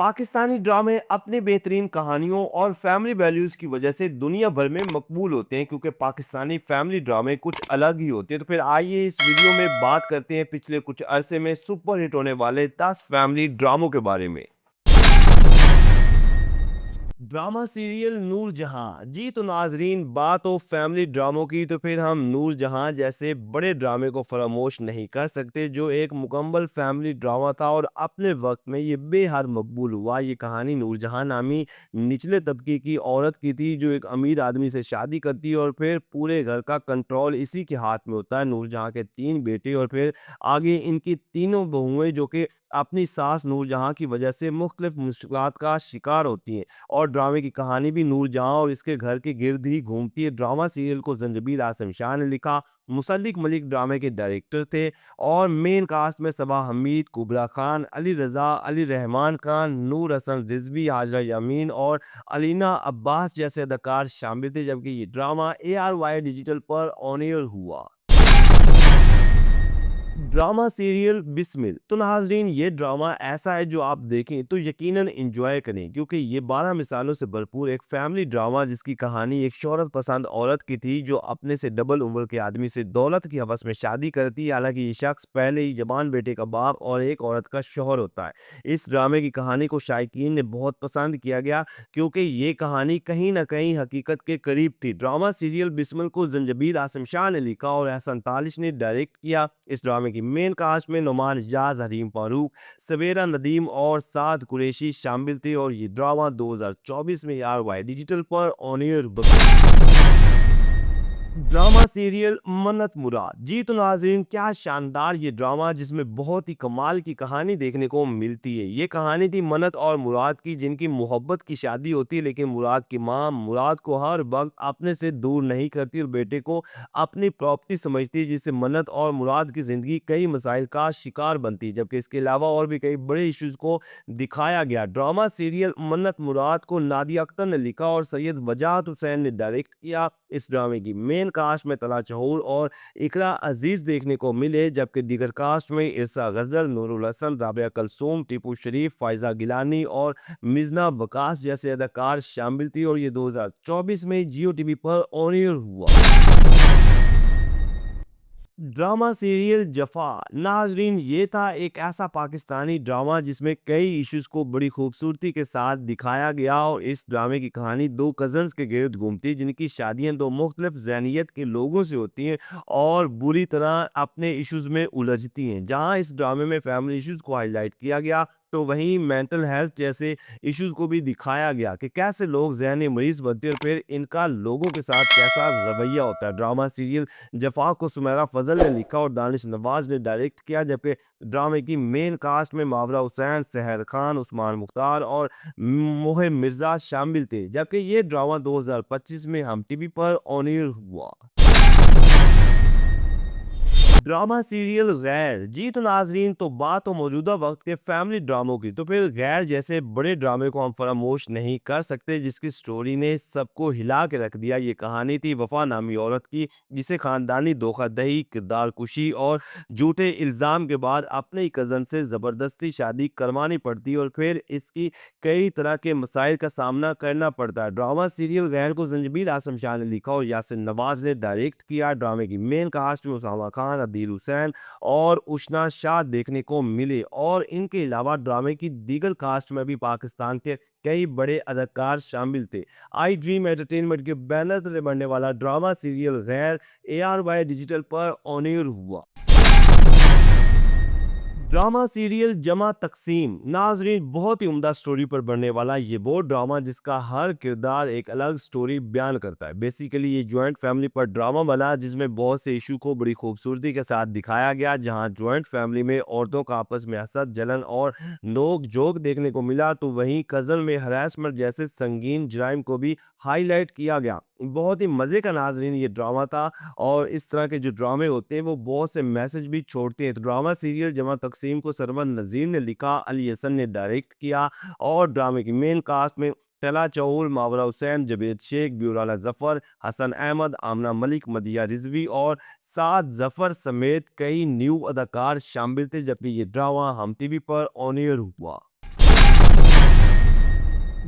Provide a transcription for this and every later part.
पाकिस्तानी ड्रामे अपने बेहतरीन कहानियों और फैमिली वैल्यूज़ की वजह से दुनिया भर में मकबूल होते हैं क्योंकि पाकिस्तानी फैमिली ड्रामे कुछ अलग ही होते हैं। तो फिर आइए इस वीडियो में बात करते हैं पिछले कुछ अरसे में सुपर हिट होने वाले 10 फैमिली ड्रामों के बारे में। Drama serial Noor Jahan. जी तो नाजरीन, बात हो फैमिली ड्रामों की तो फिर हम नूरजहां जैसे बड़े ड्रामे को फरामोश नहीं कर सकते, जो एक मुकम्मल फैमिली ड्रामा था और अपने वक्त में ये बेहद मकबूल हुआ। ये कहानी नूरजहां नामी निचले तबके की औरत की थी जो एक अमीर आदमी से शादी करती है और फिर पूरे घर का कंट्रोल इसी के हाथ में होता है। नूरजहां के 3 बेटे और फिर आगे इनकी तीनों बहुएं जो कि अपनी सास नूरजहां की वजह से मुख्तलिफ मुश्किलात का शिकार होती हैं। और ड्रामे की कहानी भी नूरजहां और इसके घर के गिर्द ही घूमती है। ड्रामा सीरियल को जंजबील आसम शाह ने लिखा। मुसद्दिक मलिक ड्रामे के डायरेक्टर थे और मेन कास्ट में सबा हमीद, कुबरा खान, अली रज़ा, अली रहमान खान, नूर हसन रिजवी, हाजरा यामीन और अलीना अब्बास जैसे अदाकार शामिल थे। जबकि ये ड्रामा ARY डिजिटल पर ऑन एयर हुआ। Drama serial Bismil. तो नाजरीन, ये ड्रामा ऐसा है जो आप देखें तो यकीनन एंजॉय करें क्योंकि ये 12 मिसालों से भरपूर एक फैमिली ड्रामा जिसकी कहानी एक शोहरत पसंद औरत की थी जो अपने से डबल उम्र के आदमी से दौलत की हवस में शादी करती है। हालांकि ये शख्स पहले ही जवान बेटे का बाप और एक औरत का शौहर होता है। इस ड्रामे की कहानी को शायकीन ने बहुत पसंद किया गया क्योंकि ये कहानी कहीं ना कहीं हकीकत के करीब थी। ड्रामा सीरियल बिस्मिल को जंजबील आसम शाह ने लिखा और एहसन तालिश ने डायरेक्ट किया। इस ड्रामे की मेन कास्ट में नुमान इजाज, हरीम फारूक, सवेरा नदीम और साद कुरैशी शामिल थे और ये ड्रामा 2024 में ARY डिजिटल पर ऑन एयर। ड्रामा सीरियल मन्नत मुराद। जी तो नाज़रीन, क्या शानदार ये ड्रामा जिसमें बहुत ही कमाल की कहानी देखने को मिलती है। ये कहानी थी मन्नत और मुराद की जिनकी मोहब्बत की शादी होती है, लेकिन मुराद की माँ मुराद को हर वक्त अपने से दूर नहीं करती और बेटे को अपनी प्रॉपर्टी समझती है, जिससे मन्नत और मुराद की ज़िंदगी कई मसाइल का शिकार बनती है। जबकि इसके अलावा और भी कई बड़े इश्यूज़ को दिखाया गया। ड्रामा सीरियल मन्नत मुराद को नादिया अख्तर ने लिखा और सैयद वजाहत हुसैन ने डायरेक्ट किया। इस ड्रामे की मेन कास्ट में तला चहूर और इकरा अजीज देखने को मिले, जबकि दीगर कास्ट में इरसा गजल, नूरुल हसन, राबिया कलसूम, टीपू शरीफ, फायजा गिलानी और मिजना वकास जैसे अदाकार शामिल थी और ये 2024 में जियो टीवी पर ऑन एयर हुआ। Drama serial Jafaa. नाजरीन, ये था एक ऐसा पाकिस्तानी ड्रामा जिसमें कई इश्यूज को बड़ी खूबसूरती के साथ दिखाया गया और इस ड्रामे की कहानी दो कजन्स के गिर्द घूमती है जिनकी शादियां दो मुख्तलिफ जहनीत के लोगों से होती हैं और बुरी तरह अपने इश्यूज में उलझती हैं। जहां इस ड्रामे में फैमिली इश्यूज को हाईलाइट किया गया तो वहीं मेंटल हेल्थ जैसे इश्यूज को भी दिखाया गया कि कैसे लोग जहनी मरीज बनते हैं और फिर इनका लोगों के साथ कैसा रवैया होता है। ड्रामा सीरियल जफा को सुमेरा फजल ने लिखा और दानिश नवाज ने डायरेक्ट किया, जबकि ड्रामे की मेन कास्ट में मावरा हुसैन, सहर खान, उस्मान मुख्तार और मोहिब मिर्जा शामिल थे। जबकि ये ड्रामा 2025 में हम टीवी पर ऑन एयर हुआ। ड्रामा सीरियल गैर। जी तो नाजरीन, तो बात हो मौजूदा वक्त के फैमिली ड्रामों की तो फिर गैर जैसे बड़े ड्रामे को हम फरामोश नहीं कर सकते जिसकी स्टोरी ने सबको हिला के रख दिया। ये कहानी थी वफा नामी औरत की जिसे खानदानी धोखाधड़ी, किरदार कुशी और झूठे इल्ज़ाम के बाद अपने ही कज़न से ज़बरदस्ती शादी करवानी पड़ती है और फिर इसकी कई तरह के मसाइल का सामना करना पड़ता है। ड्रामा सीरियल गैर को जंजबील आसम शाह ने लिखा और यासिर नवाज ने डायरेक्ट किया। ड्रामे की मेन कास्ट में उसामा खान, अदील हुसैन और उशना शाह देखने को मिले और इनके अलावा ड्रामे की दीगर कास्ट में भी पाकिस्तान के कई बड़े अदाकार शामिल थे। आई ड्रीम एंटरटेनमेंट के बैनर तले बनने वाला ड्रामा सीरियल गैर ARY डिजिटल पर ऑन एयर हुआ। ड्रामा सीरियल जमा तकसीम। नाजरीन, बहुत ही उम्दा स्टोरी पर बनने वाला ये वो ड्रामा जिसका हर किरदार एक अलग स्टोरी बयान करता है। बेसिकली ये जॉइंट फैमिली पर ड्रामा बना जिसमें बहुत से इशू को बड़ी खूबसूरती के साथ दिखाया गया। जहां जॉइंट फैमिली में औरतों का आपस में हसद, जलन और नोक जोक देखने को मिला तो वहीं कजन में हरासमेंट जैसे संगीन जराइम को भी हाईलाइट किया गया। बहुत ही मज़े का नाजरीन ये ड्रामा था और इस तरह के जो ड्रामे होते हैं वो बहुत से मैसेज भी छोड़ते हैं। तो ड्रामा सीरियल जमा तकसीम को सरवर नज़ीर ने लिखा, अली हसन ने डायरेक्ट किया और ड्रामे की मेन कास्ट में तला चौल, मावरा हुसैन, जवेद शेख, ब्यूराला जफ़र, हसन अहमद, आमना मलिक, मदिया रिजवी और साद जफ़र समेत कई न्यू अदाकार शामिल थे। जबकि ये ड्रामा हम टीवी पर ऑन एयर हुआ।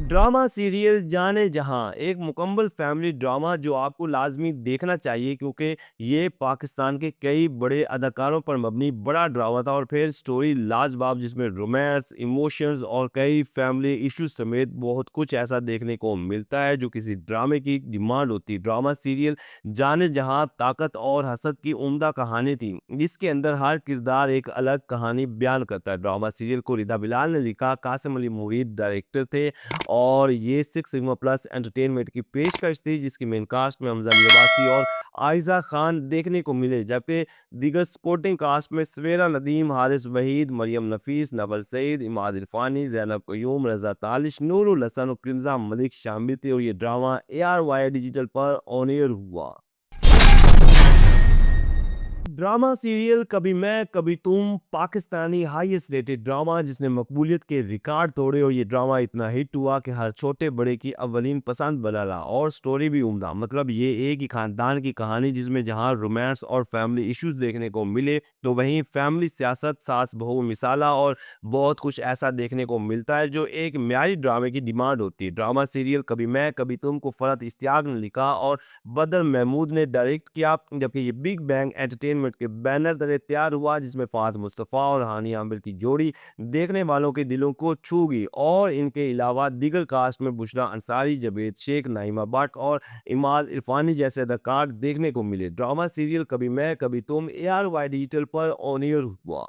ड्रामा सीरियल जाने जहां एक मुकम्मल फैमिली ड्रामा जो आपको लाजमी देखना चाहिए क्योंकि ये पाकिस्तान के कई बड़े अदाकारों पर मबनी बड़ा ड्रामा था और फिर स्टोरी लाजवाब जिसमें रोमांस इमोशंस और कई फैमिली इश्यूज समेत बहुत कुछ ऐसा देखने को मिलता है जो किसी ड्रामे की डिमांड होती है। ड्रामा सीरियल जाने जहां ताकत और हसद की उम्दा कहानी थी जिसके अंदर हर किरदार एक अलग कहानी बयान करता है। ड्रामा सीरियल को रिदा बिलाल ने लिखा, कासिम अली मुरीद डायरेक्टर थे और ये सिक्स सिग्मा प्लस एंटरटेनमेंट की पेशकश थी जिसकी मेन कास्ट में हमजा लिबासी और आयजा खान देखने को मिले, जबकि दीगर सपोर्टिंग कास्ट में सवेरा नदीम, हारिस वहीद, मरियम नफीस, नवल सईद, इमाद इरफानी, जैनब कयूम, रजा तालिश, नूरुल हसन और किरजा मलिक शामिल थे और ये ड्रामा ARY डिजिटल पर ऑन एयर हुआ। ड्रामा सीरियल कभी मैं कभी तुम पाकिस्तानी हाईएस्ट रेटेड ड्रामा जिसने मकबूलियत के रिकॉर्ड तोड़े और ये ड्रामा इतना हिट हुआ कि हर छोटे बड़े की अवलीन पसंद बना रहा और स्टोरी भी उम्दा। मतलब ये एक ही खानदान की कहानी जिसमें जहां रोमांस और फैमिली इश्यूज देखने को मिले तो वहीं फैमिली सियासत सास बहू मिसाला और बहुत कुछ ऐसा देखने को मिलता है जो एक म्यारी ड्रामे की डिमांड होती है। ड्रामा सीरियल कभी मैं कभी तुम को फरहत इश्तियाक ने लिखा और बदर महमूद ने डायरेक्ट किया, जबकि ये बिग बैंग एंटरटेनमेंट के बैनर तले तैयार हुआ जिसमें फात मुस्तफ़ा और हानी आमिर की जोड़ी देखने वालों के दिलों को छू गई और इनके अलावा दीगर कास्ट में बुशरा अंसारी, जवेद शेख, नाइमा भट्ट और इमाद इरफानी जैसे अदाकार देखने को मिले। ड्रामा सीरियल कभी मैं कभी तुम ARY डिजिटल पर ऑन एयर हुआ।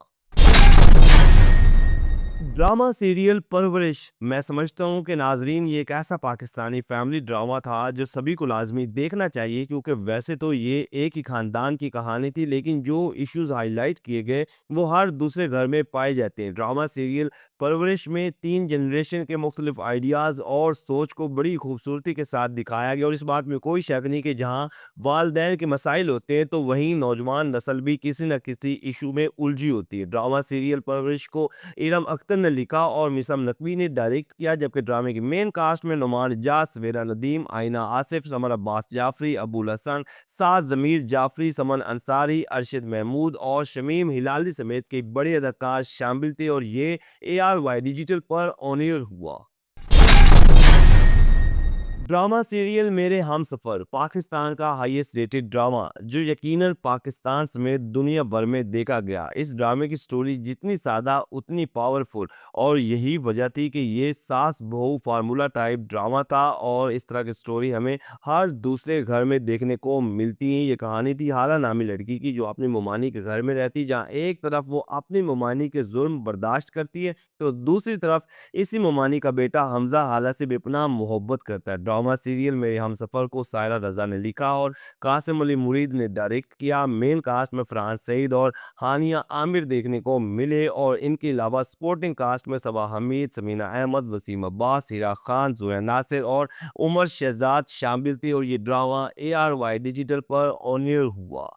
ड्रामा सीरियल परवरिश मैं समझता हूँ कि नाजरीन ये एक ऐसा पाकिस्तानी फैमिली ड्रामा था जो सभी को लाजमी देखना चाहिए क्योंकि वैसे तो ये एक ही खानदान की कहानी थी लेकिन जो इश्यूज हाईलाइट किए गए वो हर दूसरे घर में पाए जाते हैं। ड्रामा सीरियल परवरिश में तीन जनरेशन के मुख्तलिफ आइडियाज़ और सोच को बड़ी खूबसूरती के साथ दिखाया गया और इस बात में कोई शक नहीं कि जहाँ वालदैन के मसाइल होते हैं तो वहीं नौजवान नस्ल भी किसी न किसी इशू में उलझी होती है। ड्रामा सीरियल परवरिश को इरम अख्तर ने लिखा और मिसम नकवी ने डायरेक्ट किया, जबकि ड्रामे की मेन कास्ट में नुमान इजाज, सवेरा नदीम, आइना आसिफ, समर अब्बास जाफरी, अबुल हसन, साद जमीर जाफरी, समन अंसारी, अरशद महमूद और शमीम हिलाली समेत कई बड़े अदाकार शामिल थे और ये ARY डिजिटल पर ऑन एयर हुआ। ड्रामा सीरियल मेरे हमसफर पाकिस्तान का हाईएस्ट रेटेड ड्रामा जो यकीनन पाकिस्तान समेत दुनिया भर में देखा गया। इस ड्रामे की स्टोरी जितनी सादा उतनी पावरफुल और यही वजह थी कि ये सास बहू फार्मूला टाइप ड्रामा था और इस तरह की स्टोरी हमें हर दूसरे घर में देखने को मिलती है। ये कहानी थी हाला नामी लड़की की जो अपनी ममानी के घर में रहती, जहाँ एक तरफ वो अपनी ममानी के जुल्म बर्दाश्त करती है तो दूसरी तरफ इसी ममानी का बेटा हमजा हाला से बेपनाह मोहब्बत करता है। ड्रामा सीरियल मेरे हमसफर को सायरा रजा ने लिखा और कासिम अली मुरीद ने डायरेक्ट किया। मेन कास्ट में फरहान सईद और हानिया आमिर देखने को मिले और इनके अलावा सपोर्टिंग कास्ट में सबा हमीद, समीना अहमद, वसीम अब्बास, हिरा खान, जोया नासिर और उमर शहजाद शामिल थे और ये ड्रामा ARY डिजिटल पर ऑन एयर हुआ।